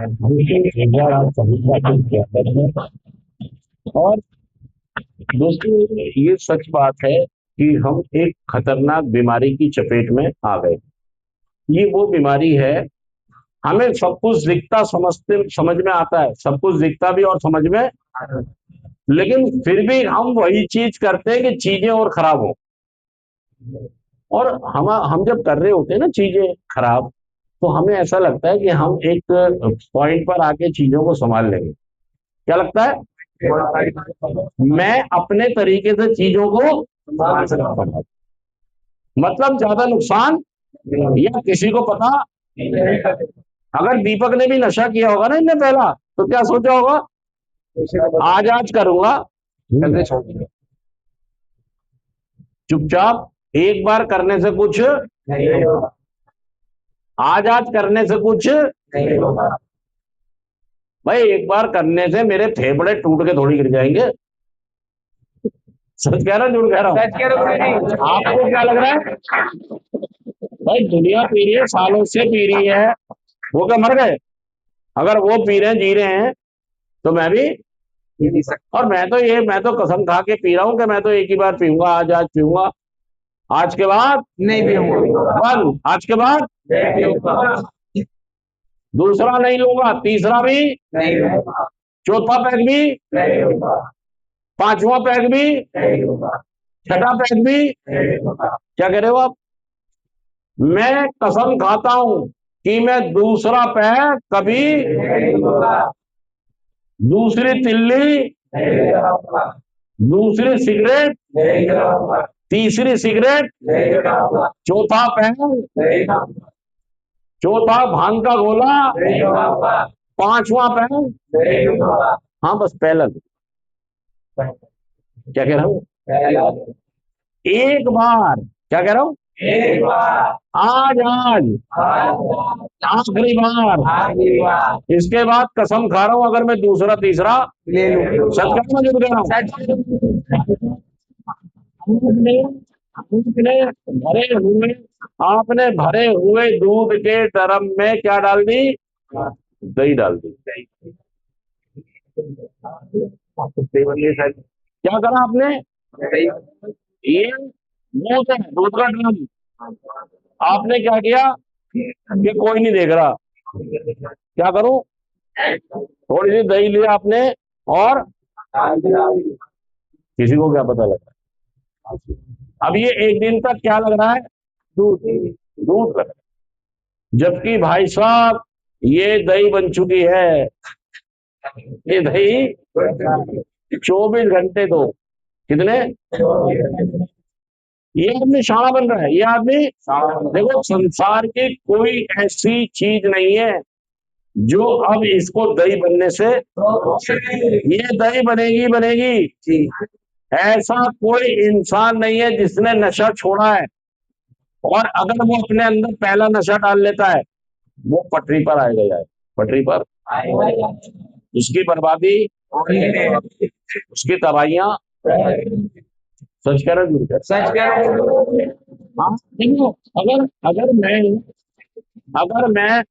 एक बार आप सभी बातें किया करें। और दोस्तों, ये सच बात है कि हम एक खतरनाक बीमारी की चपेट में आ गए। ये वो बीमारी है, हमें सब कुछ दिखता समझते समझ में आता है, सब कुछ दिखता भी और समझ में, लेकिन फिर भी हम वही चीज करते हैं कि चीजें और खराब हो। और हम जब कर रहे होते हैं ना चीजें खराब, तो हमें ऐसा लगता है कि हम एक पॉइंट पर आके चीजों को संभाल लेंगे। क्या लगता है? मैं अपने तरीके से चीजों को संभाल सकता हूं। मतलब ज्यादा नुकसान या किसी को पता। अगर दीपक ने भी नशा किया होगा ना इनने पहला, तो क्या सोचा होगा? आज आज करूंगा, चुपचाप। एक बार करने से कुछ, आज आज करने से कुछ, भाई एक बार करने से मेरे फेफड़े टूट के थोड़ी गिर जाएंगे। सच कह रहा हूँ झूठ कह रहा हूँ? आपको क्या लग रहा है? भाई दुनिया पी रही है, सालों से पी रही है। वो क्या मर गए? अगर वो पी रहे हैं, जी रहे हैं, तो मैं भी। और मैं तो कसम खा के पी रहा हूँ कि मैं तो एक ही बार पीऊंगा, आज आज पीऊंगा। आज के बाद नहीं पीऊंगा, बंद। आज के बाद दूसरा नहीं लूंगा, तीसरा भी नहीं लूंगा, चौथा पैक भी नहीं लूंगा, पांचवा पैक भी नहीं लूंगा, छठा पैक भी नहीं लूंगा। क्या कह रहे हो आप? मैं कसम खाता हूं कि मैं दूसरा पैक कभी नहीं लूंगा, दूसरी तिल्ली नहीं लगाऊंगा, दूसरी सिगरेट नहीं लगाऊंगा, तीसरी सिगरेट नहीं लगाऊंगा, चौथा पैक नहीं लगाऊंगा, चौथा भांग का गोला नहीं लगाऊंगा, पांचवा पैक नहीं लगाऊंगा। हाँ, बस पहला। क्या कह रहा हूँ? एक बार। क्या कह रहा हूँ? एक बार। आज आज आखिरी बार। इसके बाद कसम खा रहा हूं, अगर मैं दूसरा तीसरा ले लूं, सच कह रहा हूं, झूठ कह रहा हूं? आपने आपने भरे हुए आपने भरे हुए दूध के ड्रम में क्या डाल दी? दही डाल दी। क्या करा आपने? ये दूध है, दूध का ड्रम। आपने क्या किया कि कोई नहीं देख रहा, क्या करूं? थोड़ी सी दही लिया आपने, और किसी को क्या पता लगा? अब ये एक दिन तक क्या लग रहा है? दूध। दूध लग रहा है, जबकि भाई साहब ये दही बन चुकी है। ये दही 24 घंटे दो। कितने? ये आदमी शाणा बन रहा है, ये आदमी। देखो, संसार की कोई ऐसी चीज नहीं है जो अब इसको दही बनने से, ये दही बनेगी बनेगी। ऐसा कोई इंसान नहीं है जिसने नशा छोड़ा है, और अगर वो अपने अंदर पहला नशा डाल लेता है, वो पटरी पर आएगा यार। पटरी पर उसकी बर्बादी, उसकी तबाहियां। सच कह रहा हूं, झूठ कह रहा हूं? सच कह रहा हूं। हाँ, देखो, अगर अगर मैं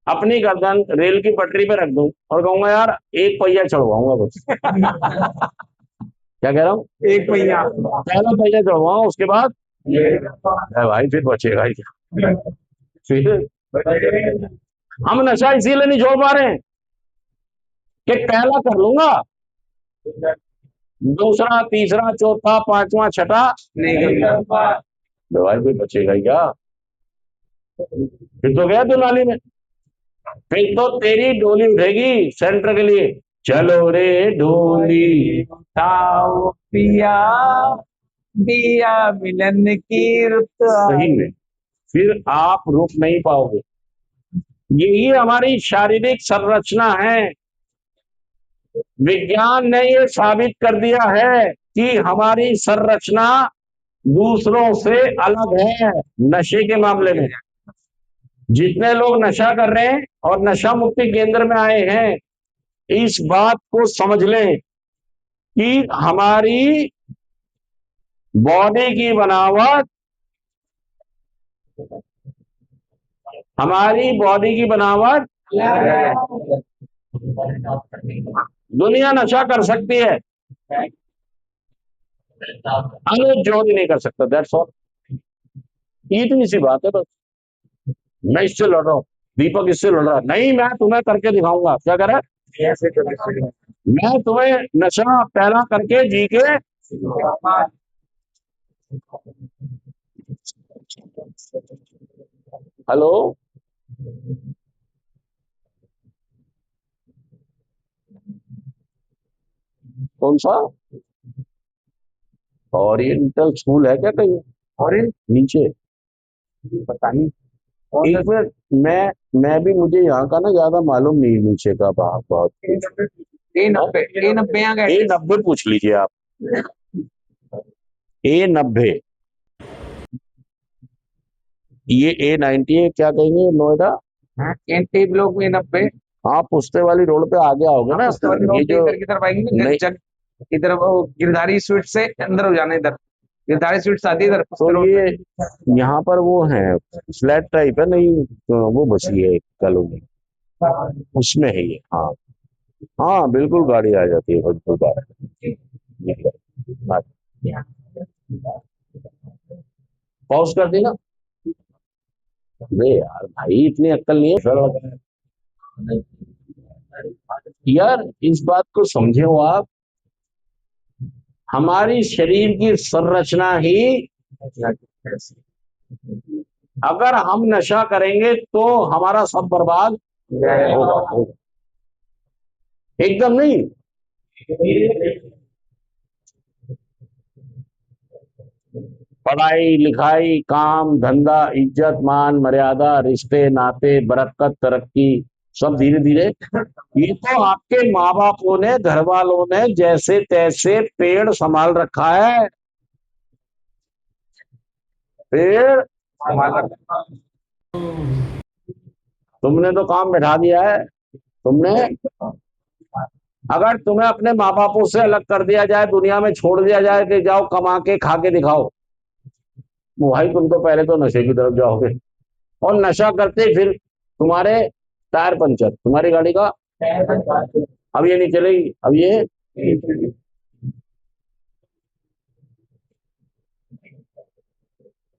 अपनी गर्दन रेल की पटरी पे रख दूं और कहूंगा यार एक पहिया चढ़वाऊंगा बस। क्या कह रहा हूँ? एक पहिया, पहला पहिया चढ़वाऊंगा, उसके बाद अरे भाई फिर बचेगा ही क्या? फिर हम नशा इसीलिए नहीं छोड़ पा रहे हैं कि पहला कर लूंगा, दूसरा तीसरा चौथा पांचवा छठा नहीं कर पा। भाई फिर बचेगा ही क्या? फिर तो गया तू नाली में। फिर तो तेरी डोली उठेगी सेंटर के लिए। चलो रे डोली ताओ पिया दिया मिलन की रुत। सही में फिर आप रुक नहीं पाओगे। यही हमारी शारीरिक संरचना है। विज्ञान ने ये साबित कर दिया है कि हमारी संरचना दूसरों से अलग है नशे के मामले में। जितने लोग नशा कर रहे हैं और नशा मुक्ति केंद्र में आए हैं, इस बात को समझ लें कि बॉडी की बनावट हमारी बॉडी की बनावट दुनिया नशा कर सकती है, अनुज जोड़ी नहीं कर सकता। That's all. इतनी सी बात है बस। मैं इससे लड़ रहा हूँ, दीपक इससे लड़ रहा है, नहीं मैं तुम्हें करके दिखाऊंगा। क्या करे? मैं तुम्हें नशा पहला करके जी के। हेलो, कौन सा ओरिएंटल स्कूल है क्या कहीं? और नीचे पता नहीं। एक मिनट, मैं भी, मुझे यहाँ का ना ज्यादा मालूम नहीं, नीचे का बहुत। A90 पूछ लीजिए आप। A90, ये A90 है, क्या कहेंगे नोएडा? एनटी ब्लॉक में 90। हाँ, पुश्ते वाली रोड पे आगे आओगे ना, ये जो इधर की तरफ आएंगे ना, नहीं, इधर वो गिरधारी स्वीट से अंदर हो जाना, इधर गिरधारी स्वीट्स आती है इधर तो ये यहाँ पर वो है, फ्लैट टाइप है, नहीं तो वो बसी है एक कॉलोनी, उसमें है ये। हाँ हाँ, बिल्कुल गाड़ी आ जाती है, बिल्कुल पॉज कर दी ना। अरे यार भाई, इतनी अक्ल नहीं है सर। यार इस बात को समझे हो आप, हमारी शरीर की संरचना ही, अगर हम नशा करेंगे तो हमारा सब बर्बाद होगा। एकदम नहीं। पढ़ाई लिखाई, काम धंधा, इज्जत मान मर्यादा, रिश्ते नाते, बरकत तरक्की, सब धीरे धीरे, ये तो आपके माँ बापों ने, घर वालों ने जैसे तैसे पेड़ संभाल रखा है। पेड़ तुमने तो काम बैठा दिया है। तुमने, अगर तुम्हें अपने माँ बापों से अलग कर दिया जाए, दुनिया में छोड़ दिया जाए कि जाओ कमा के खा के दिखाओ, वो भाई तुम तो पहले तो नशे की तरफ जाओगे, और नशा करते ही फिर तुम्हारे टायर पंचर, तुम्हारी गाड़ी का अब ये नहीं चलेगी, अब ये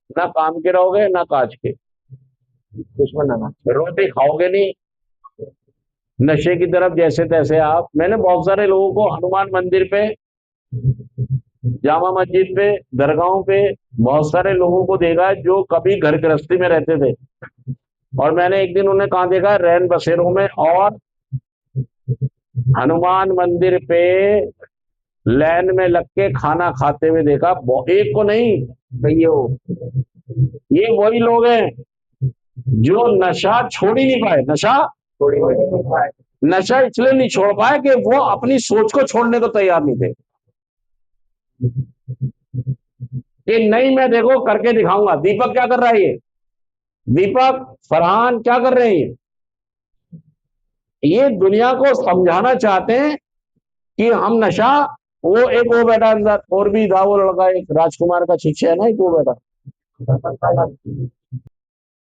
ना काम के रहोगे ना काज के, दुश्मन ना रोटी खाओगे नहीं, नशे की तरफ जैसे तैसे आप। मैंने बहुत सारे लोगों को हनुमान मंदिर पे, जामा मस्जिद पे, दरगाहों पे, बहुत सारे लोगों को देखा है जो कभी घर गृहस्थी में रहते थे, और मैंने एक दिन उन्हें कहाँ देखा, रैन बसेरों में और हनुमान मंदिर पे लाइन में लग के खाना खाते हुए देखा। एक को नहीं, कईयों। ये वही लोग हैं जो नशा छोड़ ही नहीं पाए। नशा नशा इसलिए नहीं छोड़ पाए कि वो अपनी सोच को छोड़ने को तैयार नहीं थे, कि नहीं मैं देखो करके दिखाऊंगा। दीपक क्या कर रहा है? ये दीपक, फरहान क्या कर रहे हैं? ये दुनिया को समझाना चाहते हैं कि हम नशा, वो एक वो बैठा अंदर और भी था, वो लड़का एक राजकुमार का शिष्य है ना, एक वो बैठा,